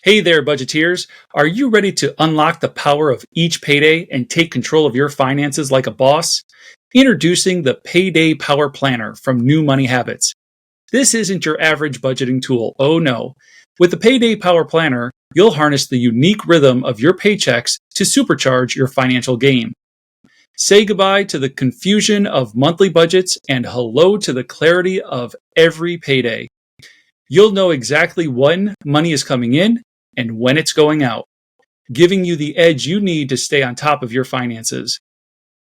Hey there, budgeteers. Are you ready to unlock the power of each payday and take control of your finances like a boss? Introducing the Payday Power Planner from New Money Habits. This isn't your average budgeting tool. Oh no. With the Payday Power Planner, you'll harness the unique rhythm of your paychecks to supercharge your financial game. Say goodbye to the confusion of monthly budgets and hello to the clarity of every payday. You'll know exactly when money is coming in and when it's going out, giving you the edge you need to stay on top of your finances.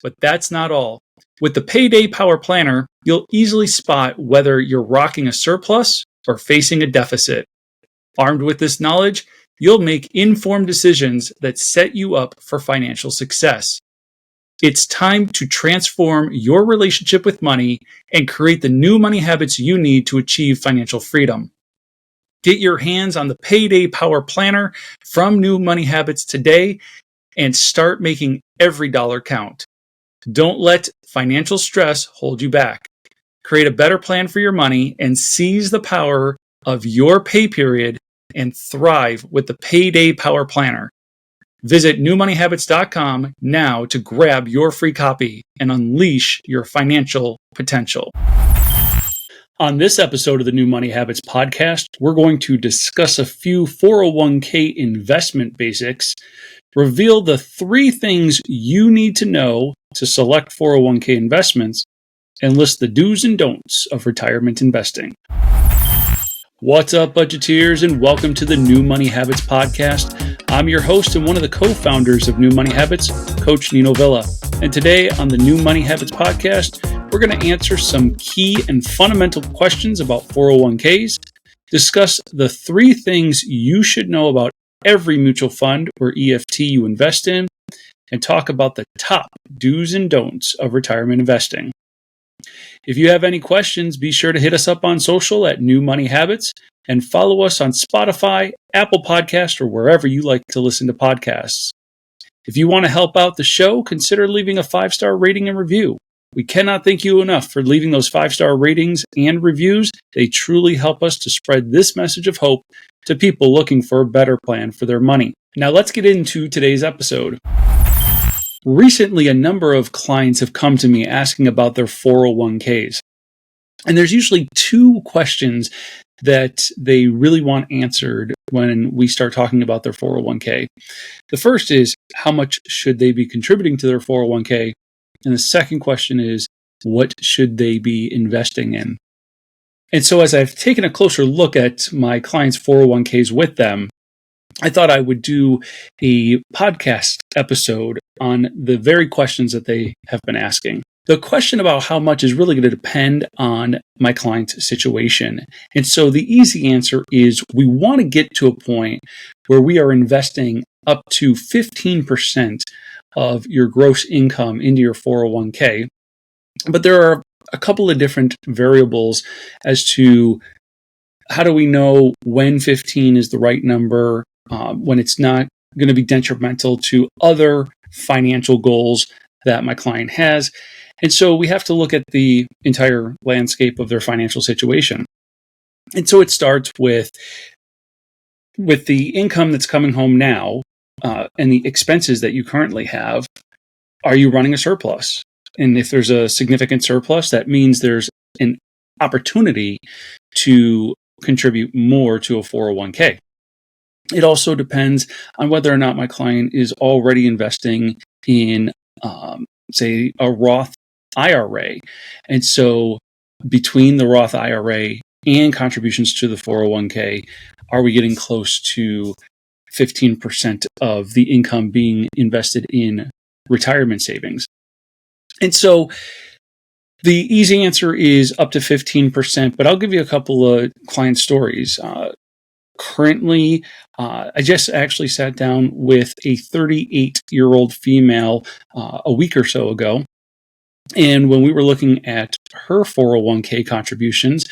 But that's not all. With the Payday Power Planner, you'll easily spot whether you're rocking a surplus or facing a deficit. Armed with this knowledge, you'll make informed decisions that set you up for financial success. It's time to transform your relationship with money and create the new money habits you need to achieve financial freedom. Get your hands on the Payday Power Planner from New Money Habits today and start making every dollar count. Don't let financial stress hold you back. Create a better plan for your money and seize the power of your pay period and thrive with the Payday Power Planner. Visit newmoneyhabits.com now to grab your free copy and unleash your financial potential. On this episode of the New Money Habits podcast, we're going to discuss a few 401k investment basics, reveal the 3 things you need to know to select 401k investments, and list the do's and don'ts of retirement investing. What's up, budgeteers, and welcome to the New Money Habits podcast. I'm your host and one of the co-founders of New Money Habits, Coach Nino Villa. And today on the New Money Habits podcast, we're going to answer some key and fundamental questions about 401ks, discuss the 3 things you should know about every mutual fund or EFT you invest in, and talk about the top do's and don'ts of retirement investing. If you have any questions, be sure to hit us up on social at New Money Habits and follow us on Spotify, Apple Podcasts, or wherever you like to listen to podcasts. If you want to help out the show, consider leaving a 5-star rating and review. We cannot thank you enough for leaving those 5-star ratings and reviews. They truly help us to spread this message of hope to people looking for a better plan for their money. Now let's get into today's episode. Recently, a number of clients have come to me asking about their 401ks. And there's usually 2 questions that they really want answered when we start talking about their 401k. The first is, how much should they be contributing to their 401k? And the second question is, what should they be investing in? And so as I've taken a closer look at my clients' 401ks with them, I thought I would do a podcast episode on the very questions that they have been asking. The question about how much is really going to depend on my client's situation. And so the easy answer is we want to get to a point where we are investing up to 15% of your gross income into your 401k. But there are a couple of different variables as to how do we know when 15 is the right number, when it's not going to be detrimental to other financial goals that my client has. And so we have to look at the entire landscape of their financial situation. And so it starts with the income that's coming home now and the expenses that you currently have. Are you running a surplus? And if there's a significant surplus, that means there's an opportunity to contribute more to a 401k. It also depends on whether or not my client is already investing in, say, a Roth IRA. And so between the Roth IRA and contributions to the 401k, are we getting close to 15% of the income being invested in retirement savings? And so the easy answer is up to 15%, but I'll give you a couple of client stories. Currently, I just actually sat down with a 38-year-old female a week or so ago. And when we were looking at her 401k contributions,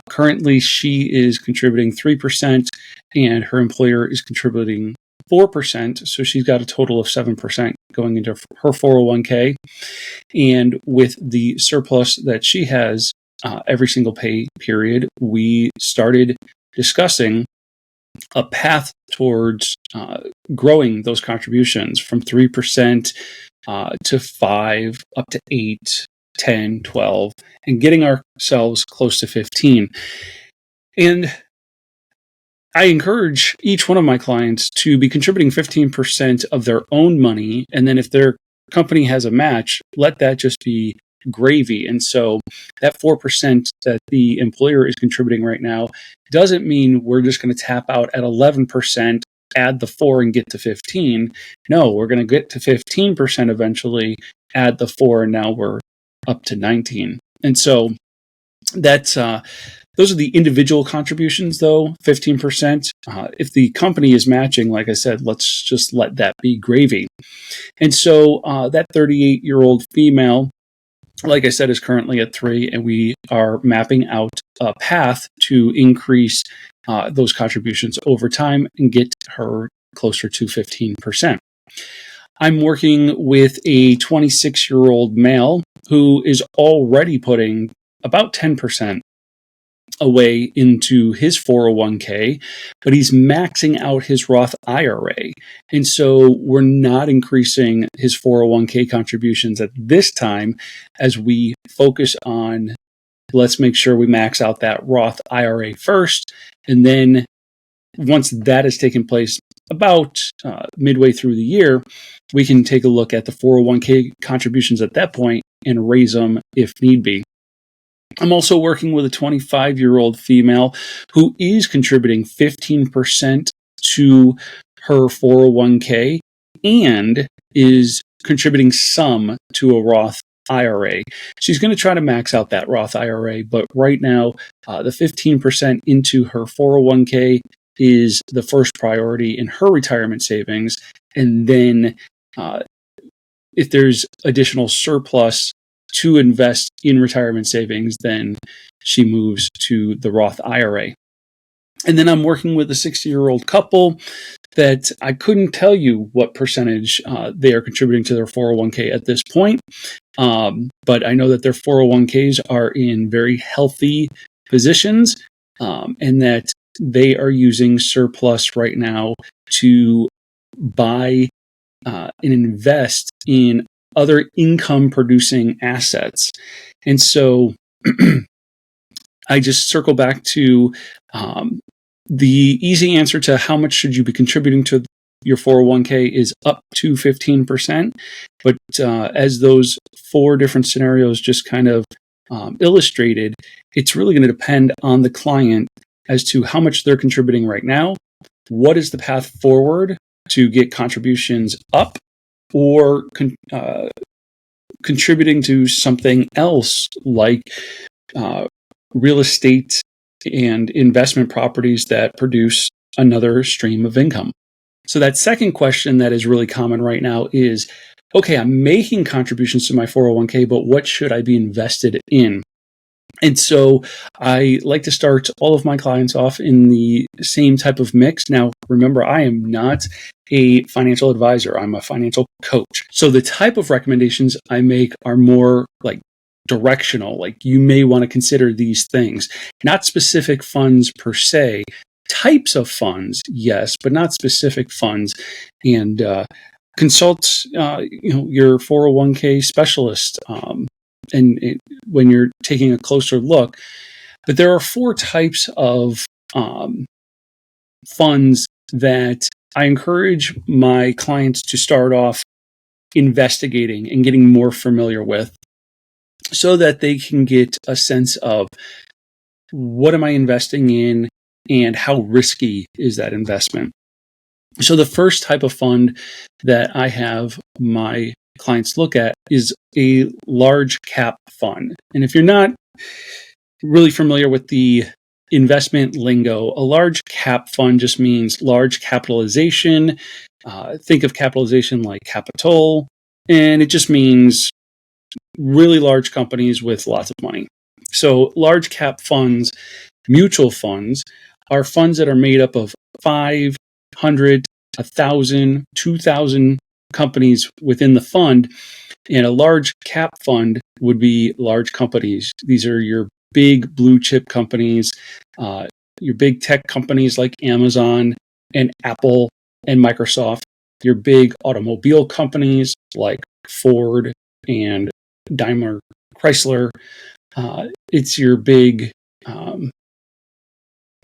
currently she is contributing 3% and her employer is contributing 4%. So she's got a total of 7% going into her 401k. And with the surplus that she has every single pay period, we started discussing a path towards growing those contributions from 3% to 5, up to 8, 10, 12, and getting ourselves close to 15. And I encourage each one of my clients to be contributing 15% of their own money. And then if their company has a match, let that just be gravy. And so that 4% that the employer is contributing right now doesn't mean we're just going to tap out at 11%, add the 4 and get to 15. No, we're going to get to 15% eventually, add the 4, and now we're up to 19. And so that's those are the individual contributions, though, 15%. If the company is matching, like I said, let's just let that be gravy. And so that 38-year-old female, like I said, is currently at 3, and we are mapping out a path to increase those contributions over time and get her closer to 15%. I'm working with a 26-year-old male who is already putting about 10% away into his 401k, but he's maxing out his Roth IRA. And so we're not increasing his 401k contributions at this time as we focus on, let's make sure we max out that Roth IRA first. And then once that has taken place about midway through the year, we can take a look at the 401k contributions at that point and raise them if need be. I'm also working with a 25-year-old female who is contributing 15% to her 401k and is contributing some to a Roth IRA. She's going to try to max out that Roth IRA, but right now, the 15% into her 401k is the first priority in her retirement savings. And then if there's additional surplus to invest in retirement savings, then she moves to the Roth IRA. And then I'm working with a 60-year-old couple that I couldn't tell you what percentage they are contributing to their 401k at this point. But I know that their 401ks are in very healthy positions and that they are using surplus right now to buy and invest in other income producing assets. And so I just circle back to the easy answer to how much should you be contributing to your 401k is up to 15%. But as those 4 different scenarios just kind of illustrated, it's really going to depend on the client as to how much they're contributing right now, what is the path forward to get contributions up, or contributing to something else like real estate and investment properties that produce another stream of income. So that second question that is really common right now is, okay, I'm making contributions to my 401k, but what should I be invested in? And so I like to start all of my clients off in the same type of mix. Now, remember, I am not a financial advisor. I'm a financial coach. So the type of recommendations I make are more like directional, like you may want to consider these things, not specific funds per se. Types of funds, yes, but not specific funds. And consult your 401k specialist and when you're taking a closer look. But there are 4 types of funds that I encourage my clients to start off investigating and getting more familiar with so that they can get a sense of what am I investing in and how risky is that investment. So the first type of fund that I have my clients look at is a large cap fund. And if you're not really familiar with the investment lingo, a large cap fund just means large capitalization. Think of capitalization like capital, and it just means really large companies with lots of money. So large cap funds, mutual funds, are funds that are made up of 500, 1,000, 2,000 companies within the fund. And a large cap fund would be large companies. These are your big blue chip companies. your big tech companies like Amazon and Apple and Microsoft, your big automobile companies like Ford and Daimler Chrysler. It's your big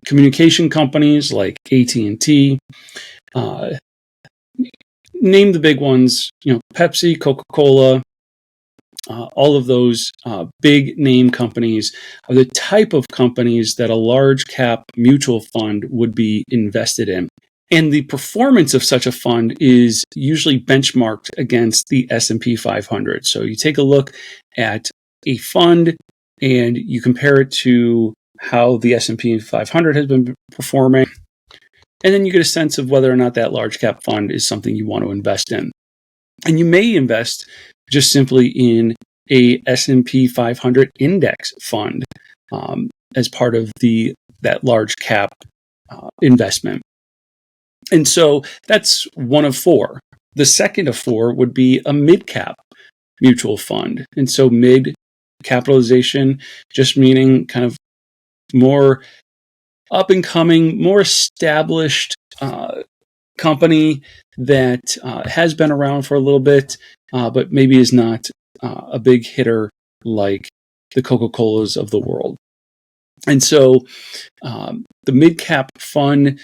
communication companies like AT&T. Name the big ones, Pepsi, Coca-Cola, all of those big name companies are the type of companies that a large cap mutual fund would be invested in. And the performance of such a fund is usually benchmarked against the S&P 500. So you take a look at a fund and you compare it to how the S&P 500 has been performing. And then you get a sense of whether or not that large cap fund is something you want to invest in. And you may invest just simply in a S&P 500 index fund as part of that large cap investment. And so that's one of four. The second of four would be a mid-cap mutual fund. And so mid capitalization, just meaning kind of more up and coming, more established company that has been around for a little bit, but maybe is not a big hitter like the Coca-Colas of the world. And so the mid-cap fund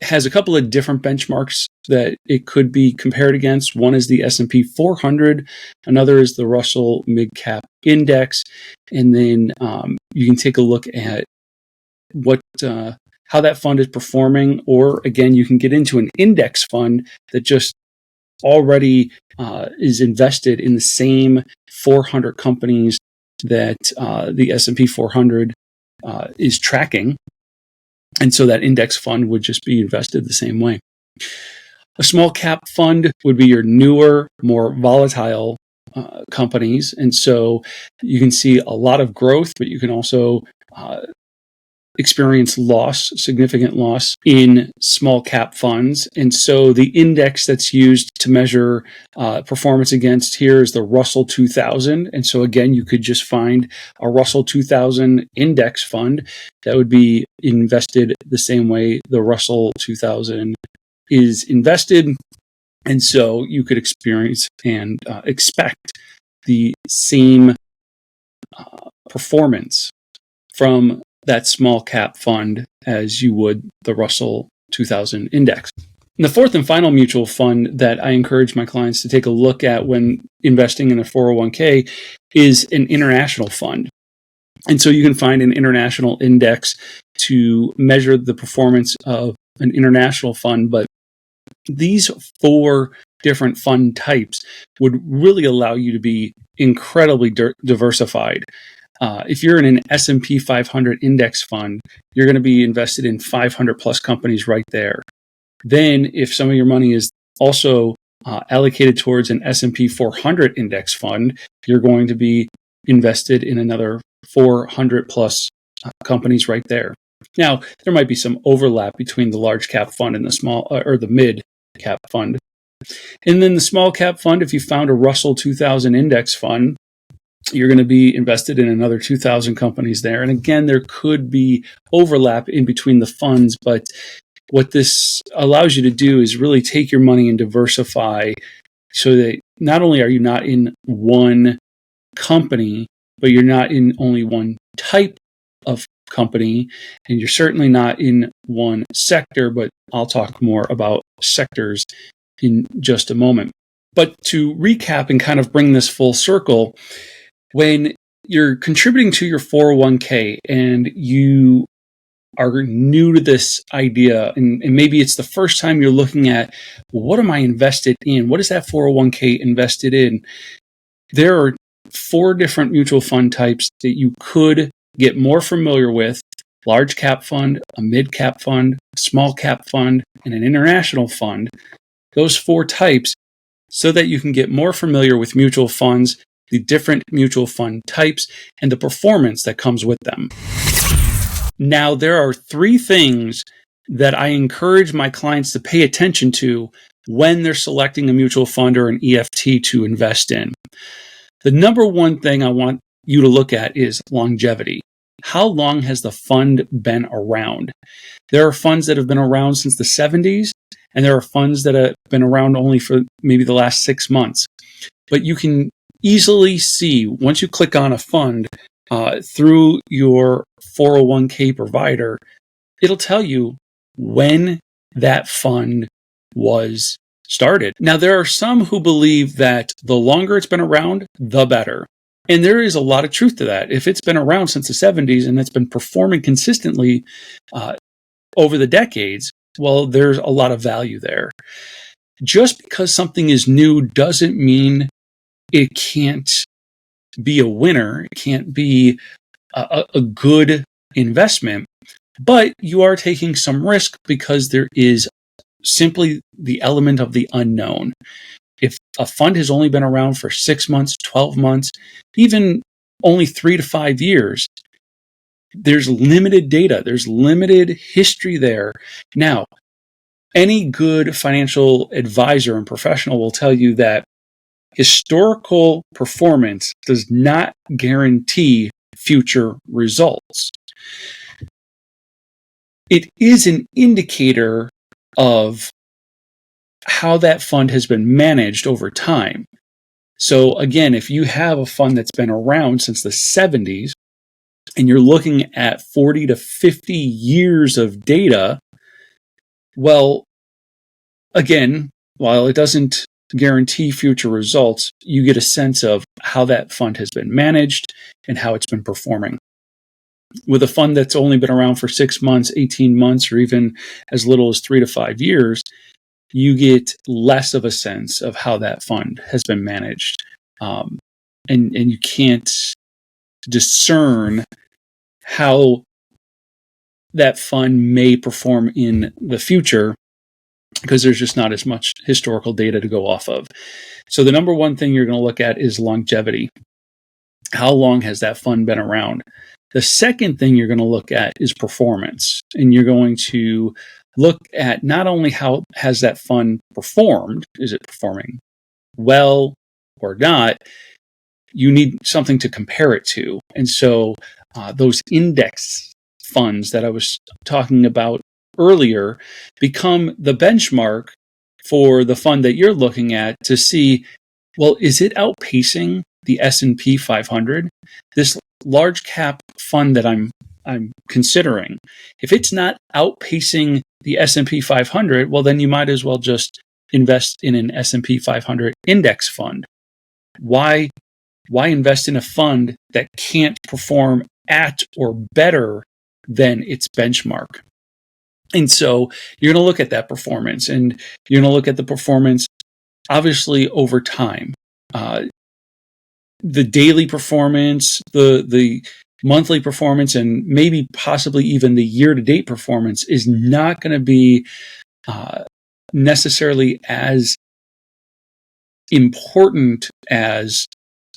has a couple of different benchmarks that it could be compared against. One is the S&P 400, another is the Russell Mid-Cap Index, and then you can take a look at how that fund is performing, or again, you can get into an index fund that just already is invested in the same 400 companies that the S&P 400 is tracking. And so that index fund would just be invested the same way. A small cap fund would be your newer, more volatile companies. And so you can see a lot of growth, but you can also experience significant loss in small cap funds. And so the index that's used to measure performance against here is the Russell 2000. And so again, you could just find a Russell 2000 index fund that would be invested the same way the Russell 2000 is invested. And so you could experience and expect the same performance from that small cap fund as you would the Russell 2000 index. And the fourth and final mutual fund that I encourage my clients to take a look at when investing in a 401k is an international fund. And so you can find an international index to measure the performance of an international fund. But these four different fund types would really allow you to be incredibly diversified. If you're in an S&P 500 index fund, you're going to be invested in 500 plus companies right there. Then if some of your money is also allocated towards an S&P 400 index fund, you're going to be invested in another 400 plus companies right there. Now, there might be some overlap between the large cap fund and the small or the mid cap fund. And then the small cap fund, if you found a Russell 2000 index fund, you're going to be invested in another 2,000 companies there. And again, there could be overlap in between the funds, but what this allows you to do is really take your money and diversify so that not only are you not in one company, but you're not in only one type of company, and you're certainly not in one sector, but I'll talk more about sectors in just a moment. But to recap and kind of bring this full circle, when you're contributing to your 401k and you are new to this idea, and maybe it's the first time you're looking at, well, what am I invested in? What is that 401k invested in? There are four different mutual fund types that you could get more familiar with: large cap fund, a mid cap fund, a small cap fund, and an international fund. Those four types, so that you can get more familiar with mutual funds, the different mutual fund types, and the performance that comes with them. Now, there are three things that I encourage my clients to pay attention to when they're selecting a mutual fund or an EFT to invest in. The number one thing I want you to look at is longevity. how long has the fund been around? There are funds that have been around since the 70s, and there are funds that have been around only for maybe the last 6 months. But you can easily see, once you click on a fund through your 401k provider, it'll tell you when that fund was started. Now, there are some who believe that the longer it's been around, the better. And there is a lot of truth to that. If it's been around since the 70s and it's been performing consistently over the decades, well, there's a lot of value there. Just because something is new doesn't mean it can't be a winner. It can't be a good investment, but you are taking some risk because there is simply the element of the unknown. If a fund has only been around for 6 months, 12 months, even only 3 to 5 years, there's limited data, there's limited history there. Now, any good financial advisor and professional will tell you that historical performance does not guarantee future results. It is an indicator of how that fund has been managed over time. So again, if you have a fund that's been around since the 70s and you're looking at 40 to 50 years of data, well, again, while it doesn't guarantee future results, you get a sense of how that fund has been managed and how it's been performing. With a fund that's only been around for 6 months, 18 months, or even as little as 3 to 5 years, you get less of a sense of how that fund has been managed. And you can't discern how that fund may perform in the future because there's just not as much historical data to go off of. So the number one thing you're going to look at is longevity. How long has that fund been around? The second thing you're going to look at is performance. And you're going to look at not only how has that fund performed, is it performing well or not, you need something to compare it to. And so those index funds that I was talking about earlier become the benchmark for the fund that you're looking at to see, well, is it outpacing the S&P 500? This large cap fund that I'm considering, if it's not outpacing the S&P 500, well, then you might as well just invest in an S&P 500 index fund. Why invest in a fund that can't perform at or better than its benchmark? And so you're going to look at that performance, and you're going to look at the performance, obviously, over time. The daily performance, the monthly performance, and maybe possibly even the year-to-date performance is not going to be necessarily as important as,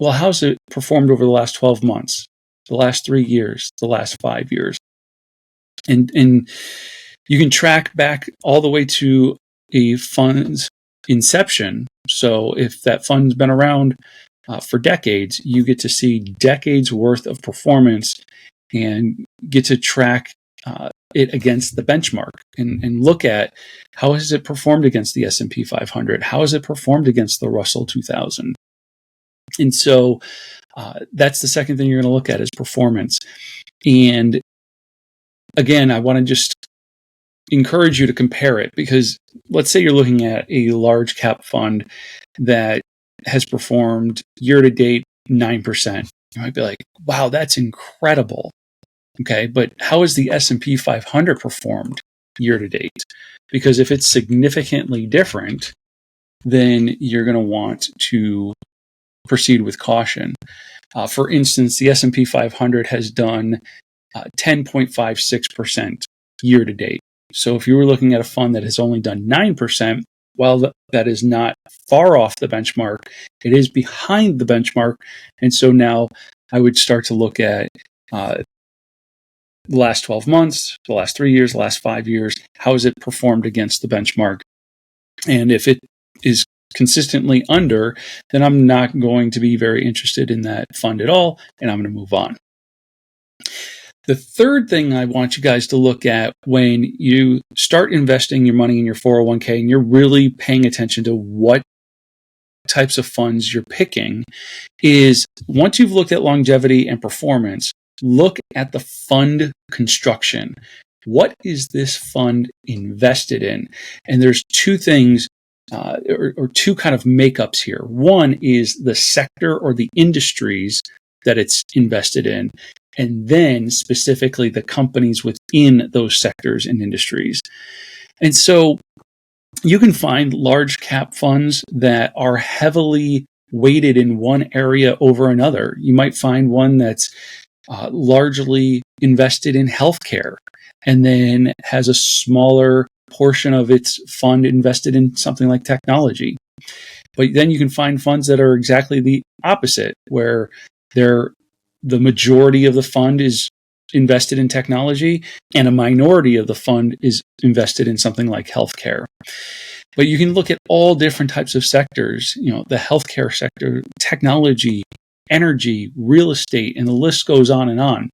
well, how's it performed over the last 12 months, the last 3 years, the last 5 years? And you can track back all the way to a fund's inception. So if that fund's been around for decades, you get to see decades worth of performance and get to track it against the benchmark and look at how has it performed against the S&P 500? How has it performed against the Russell 2000? And so that's the second thing you're going to look at is performance. And again, I want to just encourage you to compare it, because let's say you're looking at a large cap fund that has performed year to date 9%. You might be like, wow, that's incredible. Okay, but how has the S&P 500 performed year to date? Because if it's significantly different, then you're going to want to proceed with caution. For instance, the S&P 500 has done 10.56% year to date. So if you were looking at a fund that has only done 9%, while that is not far off the benchmark, it is behind the benchmark. And so now I would start to look at the last 12 months, the last 3 years, the last 5 years. How has it performed against the benchmark? And if it is consistently under, then I'm not going to be very interested in that fund at all, and I'm going to move on. The third thing I want you guys to look at when you start investing your money in your 401k and you're really paying attention to what types of funds you're picking is, once you've looked at longevity and performance, look at the fund construction. What is this fund invested in? And there's two things or two kind of makeups here. One is the sector or the industries that it's invested in, and then specifically the companies within those sectors and industries. And so you can find large cap funds that are heavily weighted in one area over another. You might find one that's largely invested in healthcare and then has a smaller portion of its fund invested in something like technology. But then you can find funds that are exactly the opposite, where the majority of the fund is invested in technology and a minority of the fund is invested in something like healthcare. But you can look at all different types of sectors, the healthcare sector, technology, energy, real estate, and the list goes on and on.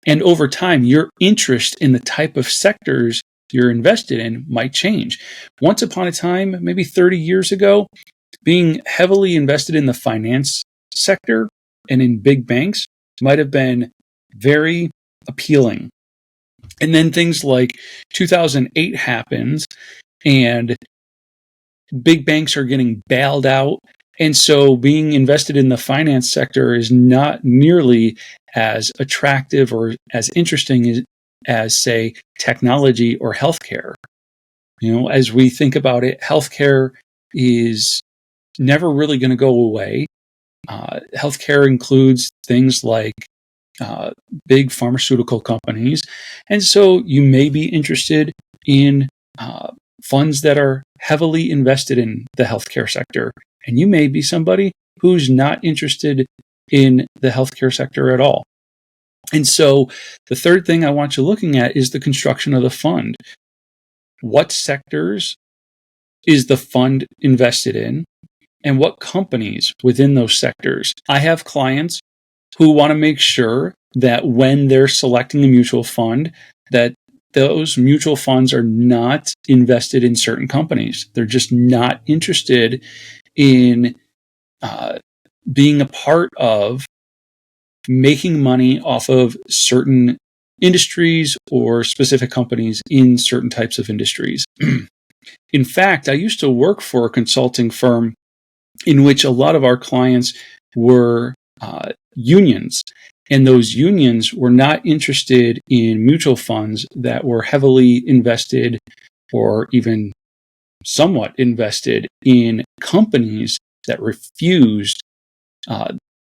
And over time, your interest in the type of sectors you're invested in might change. Once upon a time, maybe 30 years ago, being heavily invested in the finance sector and in big banks might have been very appealing. And then things like 2008 happens and big banks are getting bailed out. And so being invested in the finance sector is not nearly as attractive or as interesting as say, technology or healthcare. As we think about it, healthcare is never really going to go away. Healthcare includes things like big pharmaceutical companies. And so you may be interested in funds that are heavily invested in the healthcare sector. And you may be somebody who's not interested in the healthcare sector at all. And so the third thing I want you looking at is the construction of the fund. What sectors is the fund invested in, and what companies within those sectors? I have clients who want to make sure that when they're selecting a mutual fund, that those mutual funds are not invested in certain companies. They're just not interested in being a part of making money off of certain industries or specific companies in certain types of industries. In fact, I used to work for a consulting firm in which a lot of our clients were unions. And those unions were not interested in mutual funds that were heavily invested or even somewhat invested in companies that refused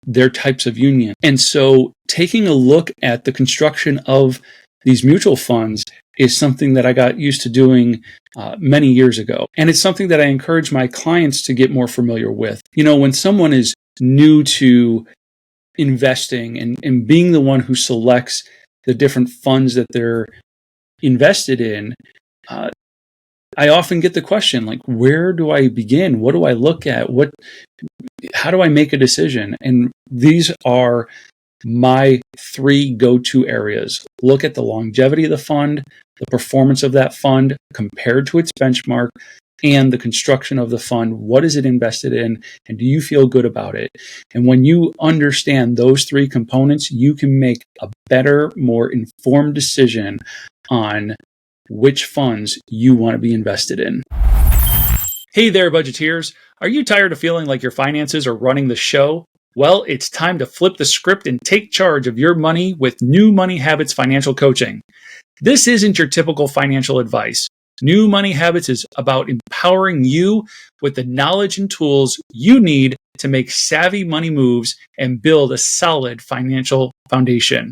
their types of union. And so taking a look at the construction of these mutual funds is something that I got used to doing many years ago. And it's something that I encourage my clients to get more familiar with. When someone is new to investing and being the one who selects the different funds that they're invested in, I often get the question, like, where do I begin? What do I look at? How do I make a decision? And these are my three go-to areas. Look at the longevity of the fund, the performance of that fund compared to its benchmark, and the construction of the fund. What is it invested in? And do you feel good about it? And when you understand those three components, you can make a better, more informed decision on which funds you want to be invested in. Hey there, budgeteers. Are you tired of feeling like your finances are running the show? Well, it's time to flip the script and take charge of your money with New Money Habits Financial Coaching. This isn't your typical financial advice. New Money Habits is about empowering you with the knowledge and tools you need to make savvy money moves and build a solid financial foundation.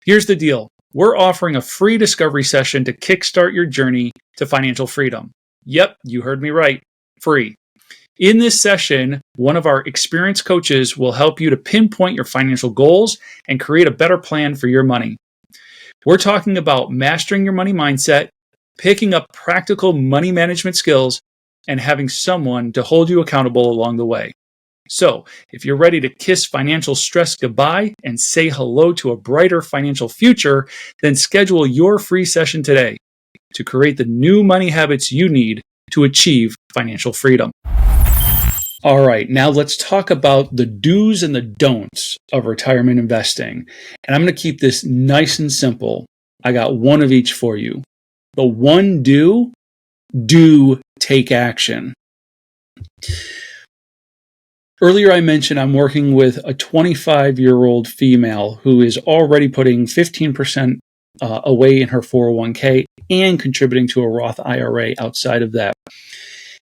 Here's the deal. We're offering a free discovery session to kickstart your journey to financial freedom. Yep, you heard me right. Free. In this session, one of our experienced coaches will help you to pinpoint your financial goals and create a better plan for your money. We're talking about mastering your money mindset, picking up practical money management skills, and having someone to hold you accountable along the way. So, if you're ready to kiss financial stress goodbye and say hello to a brighter financial future, then schedule your free session today to create the new money habits you need to achieve financial freedom. All right, now let's talk about the do's and the don'ts of retirement investing. And I'm going to keep this nice and simple. I got one of each for you. The one do take action. Earlier, I mentioned I'm working with a 25-year-old female who is already putting 15% away in her 401k and contributing to a Roth IRA outside of that.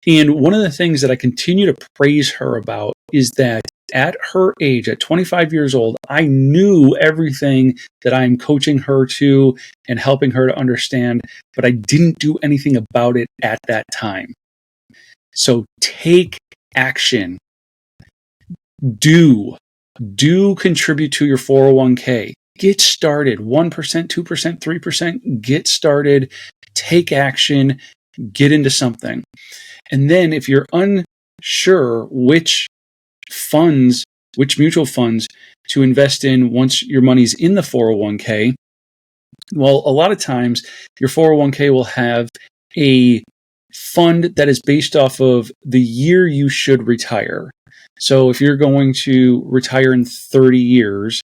And one of the things that I continue to praise her about is that at her age, at 25 years old, I knew everything that I'm coaching her to and helping her to understand, but I didn't do anything about it at that time. So take action. Do contribute to your 401k. Get started. 1%, 2%, 3%. Get started. Take action. Get into something. And then if you're unsure which mutual funds to invest in once your money's in the 401k, well, a lot of times your 401k will have a fund that is based off of the year you should retire. So if you're going to retire in 30 years,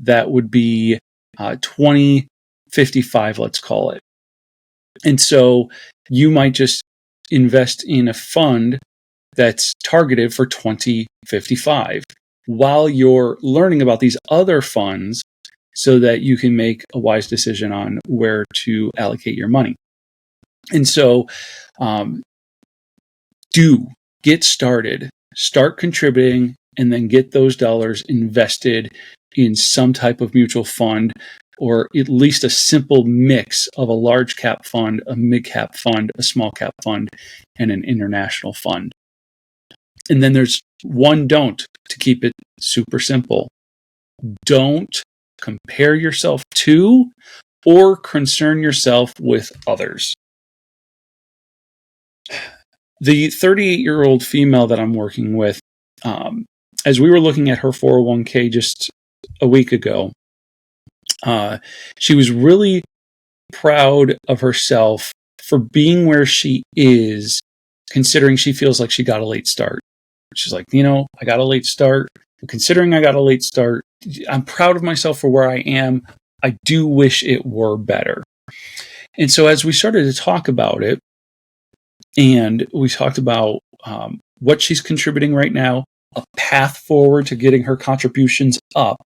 that would be 2055, let's call it. And so you might just invest in a fund that's targeted for 2055 while you're learning about these other funds so that you can make a wise decision on where to allocate your money. And so do get started, start contributing, and then get those dollars invested in some type of mutual fund, or at least a simple mix of a large cap fund, a mid cap fund, a small cap fund, and an international fund. And then there's one don't to keep it super simple. Don't compare yourself to or concern yourself with others. The 38-year-old female that I'm working with, as we were looking at her 401k just a week ago, she was really proud of herself for being where she is, considering she feels like she got a late start. She's like, I got a late start. Considering I got a late start, I'm proud of myself for where I am. I do wish it were better. And so as we started to talk about it, and we talked about what she's contributing right now, a path forward to getting her contributions up.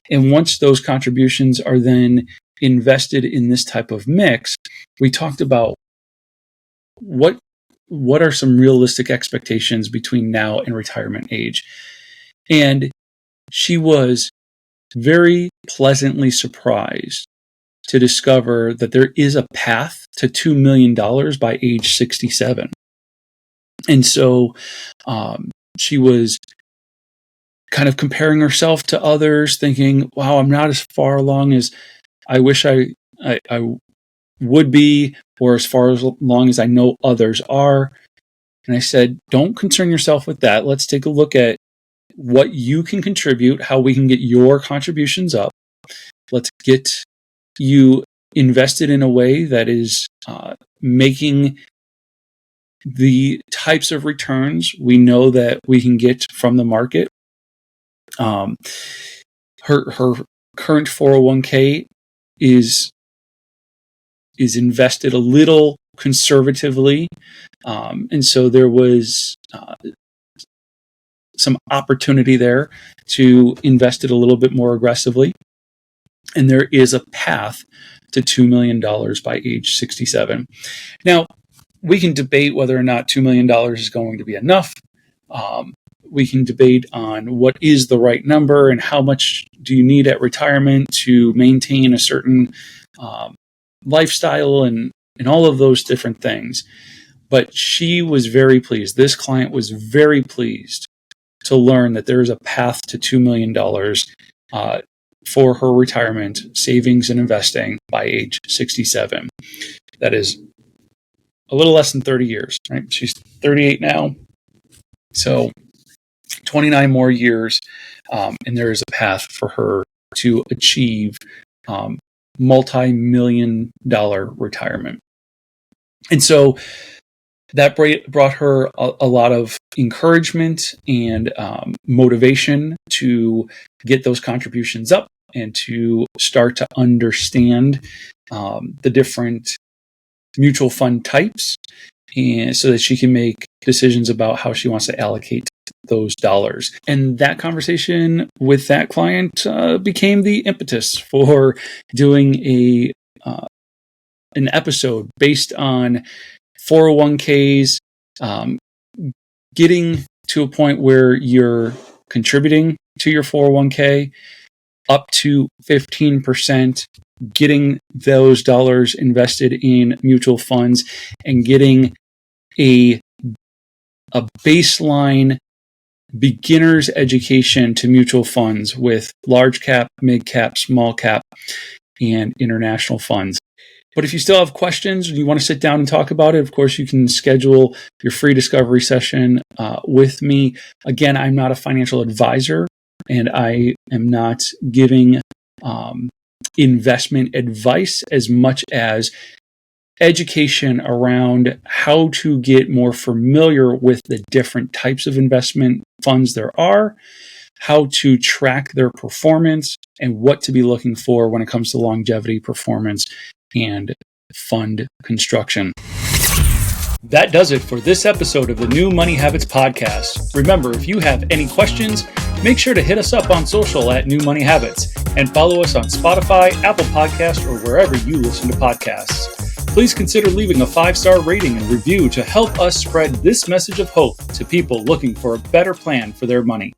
And once those contributions are then invested in this type of mix, we talked about what are some realistic expectations between now and retirement age. And she was very pleasantly surprised to discover that there is a path to $2 million by age 67. And so she was kind of comparing herself to others, thinking, wow, I'm not as far along as I wish I would be, or as far along as I know others are. And I said, don't concern yourself with that. Let's take a look at what you can contribute, how we can get your contributions up. Let's get you invested in a way that is making the types of returns we know that we can get from the market. Her current 401k is invested a little conservatively, and so there was some opportunity there to invest it a little bit more aggressively. And there is a path to $2 million by age 67. Now, we can debate whether or not $2 million is going to be enough. We can debate on what is the right number and how much do you need at retirement to maintain a certain lifestyle and all of those different things. But she was very pleased. This client was very pleased to learn that there is a path to $2 million for her retirement savings and investing by age 67. That is a little less than 30 years, right? She's 38 now. So 29 more years, and there is a path for her to achieve multi-million-dollar retirement. And so that brought her a lot of encouragement and motivation to get those contributions up and to start to understand the different mutual fund types, and so that she can make decisions about how she wants to allocate those dollars. And that conversation with that client became the impetus for doing an episode based on 401ks, getting to a point where you're contributing to your 401k up to 15%, getting those dollars invested in mutual funds, and getting a baseline beginner's education to mutual funds with large cap, mid cap, small cap, and international funds. But if you still have questions and you want to sit down and talk about it, of course, you can schedule your free discovery session with me. Again, I'm not a financial advisor, and I am not giving investment advice as much as education around how to get more familiar with the different types of investment funds there are, how to track their performance, and what to be looking for when it comes to longevity, performance, and fund construction. That does it for this episode of the New Money Habits Podcast. Remember, if you have any questions, make sure to hit us up on social at New Money Habits and follow us on Spotify, Apple Podcasts, or wherever you listen to podcasts. Please consider leaving a 5-star rating and review to help us spread this message of hope to people looking for a better plan for their money.